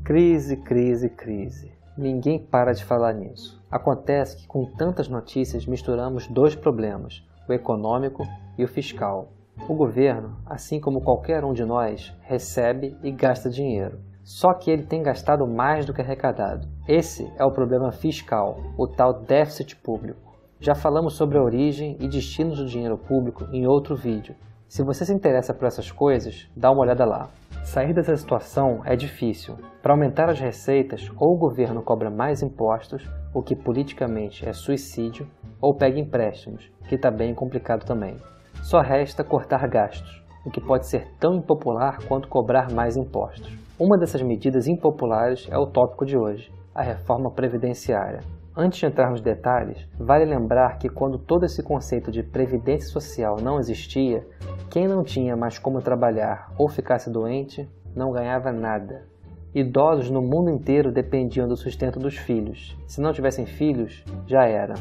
Crise, crise, crise. Ninguém para de falar nisso. Acontece que com tantas notícias misturamos dois problemas, o econômico e o fiscal. O governo, assim como qualquer um de nós, recebe e gasta dinheiro. Só que ele tem gastado mais do que arrecadado. Esse é o problema fiscal, o tal déficit público. Já falamos sobre a origem e destinos do dinheiro público em outro vídeo. Se você se interessa por essas coisas, dá uma olhada lá. Sair dessa situação é difícil. Para aumentar as receitas, ou o governo cobra mais impostos, o que politicamente é suicídio, ou pega empréstimos, que está bem complicado também. Só resta cortar gastos, o que pode ser tão impopular quanto cobrar mais impostos. Uma dessas medidas impopulares é o tópico de hoje, a reforma previdenciária. Antes de entrar nos detalhes, vale lembrar que quando todo esse conceito de previdência social não existia, quem não tinha mais como trabalhar ou ficasse doente, não ganhava nada. Idosos no mundo inteiro dependiam do sustento dos filhos. Se não tivessem filhos, já era.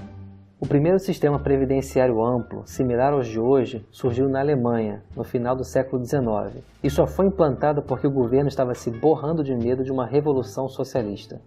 O primeiro sistema previdenciário amplo, similar aos de hoje, surgiu na Alemanha, no final do século XIX, e só foi implantado porque o governo estava se borrando de medo de uma revolução socialista.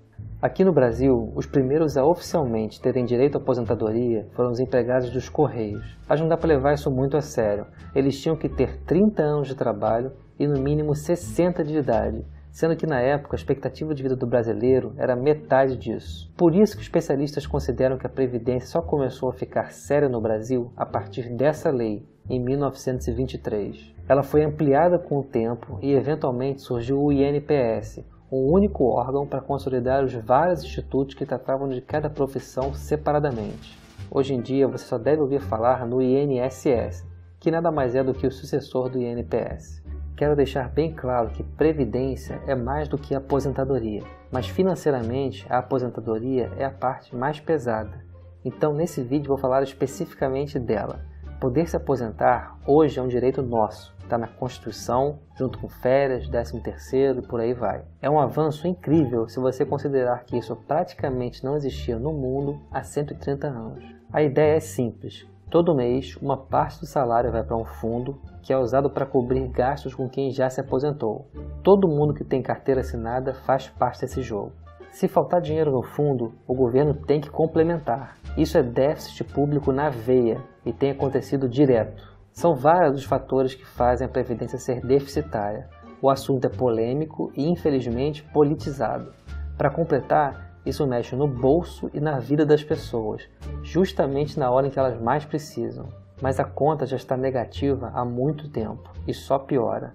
Aqui no Brasil, os primeiros a oficialmente terem direito à aposentadoria foram os empregados dos Correios. Mas não dá para levar isso muito a sério. Eles tinham que ter 30 anos de trabalho e no mínimo 60 de idade, sendo que na época a expectativa de vida do brasileiro era metade disso. Por isso que os especialistas consideram que a Previdência só começou a ficar séria no Brasil a partir dessa lei, em 1923. Ela foi ampliada com o tempo e eventualmente surgiu o INPS, um único órgão para consolidar os vários institutos que tratavam de cada profissão separadamente. Hoje em dia você só deve ouvir falar no INSS, que nada mais é do que o sucessor do INPS. Quero deixar bem claro que previdência é mais do que aposentadoria, mas financeiramente a aposentadoria é a parte mais pesada. Então nesse vídeo vou falar especificamente dela. Poder se aposentar hoje é um direito nosso, está na Constituição, junto com férias, 13º e por aí vai. É um avanço incrível se você considerar que isso praticamente não existia no mundo há 130 anos. A ideia é simples. Todo mês, uma parte do salário vai para um fundo que é usado para cobrir gastos com quem já se aposentou. Todo mundo que tem carteira assinada faz parte desse jogo. Se faltar dinheiro no fundo, o governo tem que complementar. Isso é déficit público na veia e tem acontecido direto. São vários os fatores que fazem a Previdência ser deficitária. O assunto é polêmico e, infelizmente, politizado. Para completar, isso mexe no bolso e na vida das pessoas, justamente na hora em que elas mais precisam. Mas a conta já está negativa há muito tempo e só piora.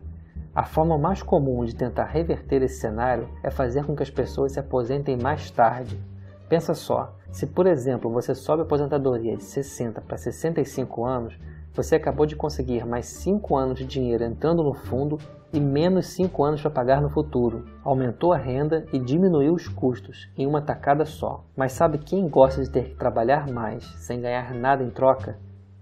A forma mais comum de tentar reverter esse cenário é fazer com que as pessoas se aposentem mais tarde. Pensa só, se por exemplo você sobe a aposentadoria de 60 para 65 anos, você acabou de conseguir mais 5 anos de dinheiro entrando no fundo e menos 5 anos para pagar no futuro. Aumentou a renda e diminuiu os custos em uma tacada só. Mas sabe quem gosta de ter que trabalhar mais sem ganhar nada em troca?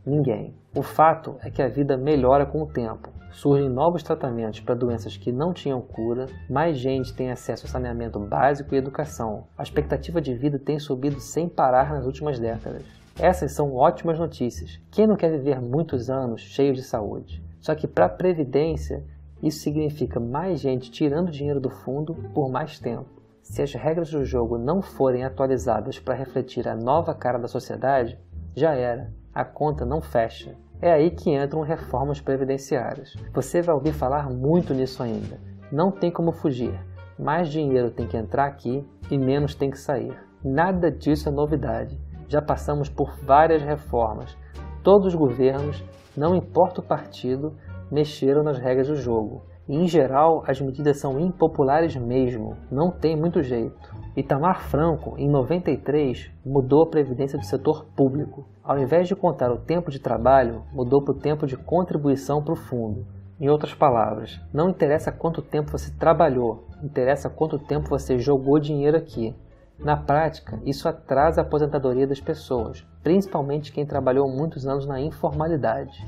Ninguém. O fato é que a vida melhora com o tempo. Surgem novos tratamentos para doenças que não tinham cura, mais gente tem acesso a saneamento básico e educação. A expectativa de vida tem subido sem parar nas últimas décadas. Essas são ótimas notícias. Quem não quer viver muitos anos cheios de saúde? Só que para a Previdência, isso significa mais gente tirando dinheiro do fundo por mais tempo. Se as regras do jogo não forem atualizadas para refletir a nova cara da sociedade, já era. A conta não fecha. É aí que entram reformas previdenciárias. Você vai ouvir falar muito nisso ainda. Não tem como fugir. Mais dinheiro tem que entrar aqui e menos tem que sair. Nada disso é novidade. Já passamos por várias reformas. Todos os governos, não importa o partido, mexeram nas regras do jogo. E, em geral, as medidas são impopulares mesmo. Não tem muito jeito. Itamar Franco, em 93, mudou a previdência do setor público. Ao invés de contar o tempo de trabalho, mudou para o tempo de contribuição para o fundo. Em outras palavras, não interessa quanto tempo você trabalhou, interessa quanto tempo você jogou dinheiro aqui. Na prática, isso atrasa a aposentadoria das pessoas, principalmente quem trabalhou muitos anos na informalidade.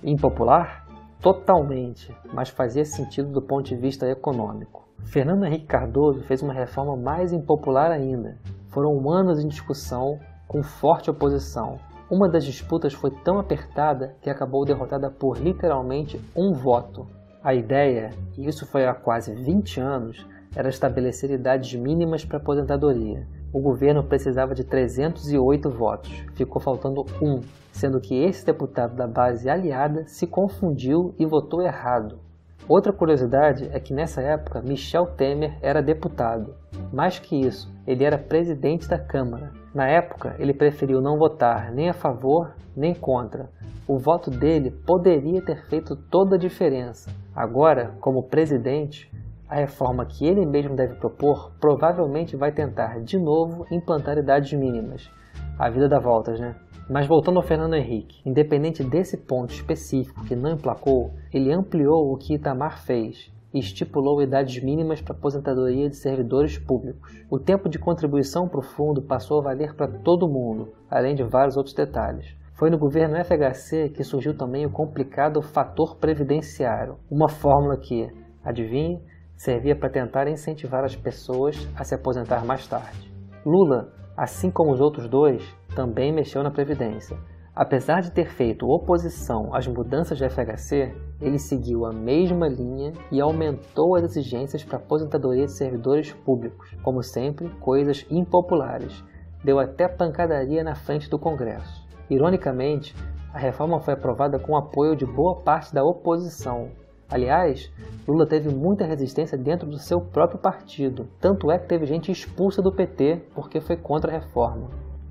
Impopular? Totalmente, mas fazia sentido do ponto de vista econômico. Fernando Henrique Cardoso fez uma reforma mais impopular ainda. Foram anos em discussão, com forte oposição. Uma das disputas foi tão apertada que acabou derrotada por literalmente um voto. A ideia, e isso foi há quase 20 anos, era estabelecer idades mínimas para aposentadoria. O governo precisava de 308 votos, ficou faltando um, sendo que esse deputado da base aliada se confundiu e votou errado. Outra curiosidade é que nessa época Michel Temer era deputado. Mais que isso, ele era presidente da Câmara. Na época, ele preferiu não votar nem a favor nem contra. O voto dele poderia ter feito toda a diferença. Agora, como presidente, a reforma que ele mesmo deve propor provavelmente vai tentar de novo implantar idades mínimas. A vida dá voltas, né? Mas voltando ao Fernando Henrique, independente desse ponto específico que não emplacou, ele ampliou o que Itamar fez e estipulou idades mínimas para aposentadoria de servidores públicos. O tempo de contribuição para o fundo passou a valer para todo mundo, além de vários outros detalhes. Foi no governo FHC que surgiu também o complicado fator previdenciário, uma fórmula que, adivinhe, servia para tentar incentivar as pessoas a se aposentar mais tarde. Lula, assim como os outros dois, também mexeu na Previdência. Apesar de ter feito oposição às mudanças de FHC, ele seguiu a mesma linha e aumentou as exigências para a aposentadoria de servidores públicos. Como sempre, coisas impopulares. Deu até pancadaria na frente do Congresso. Ironicamente, a reforma foi aprovada com o apoio de boa parte da oposição. Aliás, Lula teve muita resistência dentro do seu próprio partido. Tanto é que teve gente expulsa do PT porque foi contra a reforma.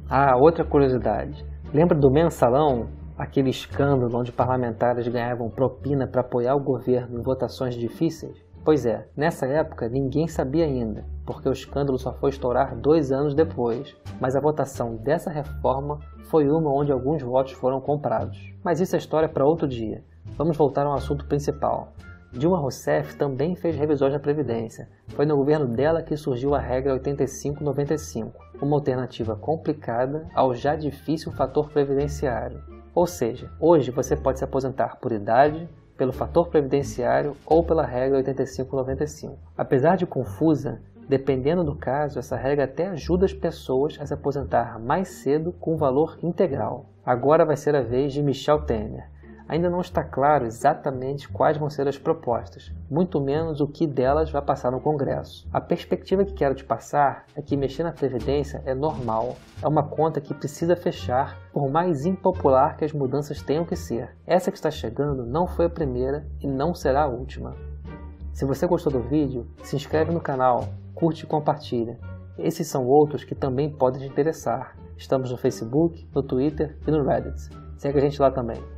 Ah, outra curiosidade. Lembra do Mensalão? Aquele escândalo onde parlamentares ganhavam propina para apoiar o governo em votações difíceis? Pois é, nessa época ninguém sabia ainda, porque o escândalo só foi estourar 2 anos depois. Mas a votação dessa reforma foi uma onde alguns votos foram comprados. Mas isso é história para outro dia. Vamos voltar ao assunto principal. Dilma Rousseff também fez revisões na Previdência. Foi no governo dela que surgiu a regra 85-95, uma alternativa complicada ao já difícil fator previdenciário. Ou seja, hoje você pode se aposentar por idade, pelo fator previdenciário ou pela regra 85-95. Apesar de confusa, dependendo do caso, essa regra até ajuda as pessoas a se aposentar mais cedo com valor integral. Agora vai ser a vez de Michel Temer. Ainda não está claro exatamente quais vão ser as propostas, muito menos o que delas vai passar no Congresso. A perspectiva que quero te passar é que mexer na Previdência é normal, é uma conta que precisa fechar, por mais impopular que as mudanças tenham que ser. Essa que está chegando não foi a primeira e não será a última. Se você gostou do vídeo, se inscreve no canal, curte e compartilha. Esses são outros que também podem te interessar. Estamos no Facebook, no Twitter e no Reddit. Segue a gente lá também.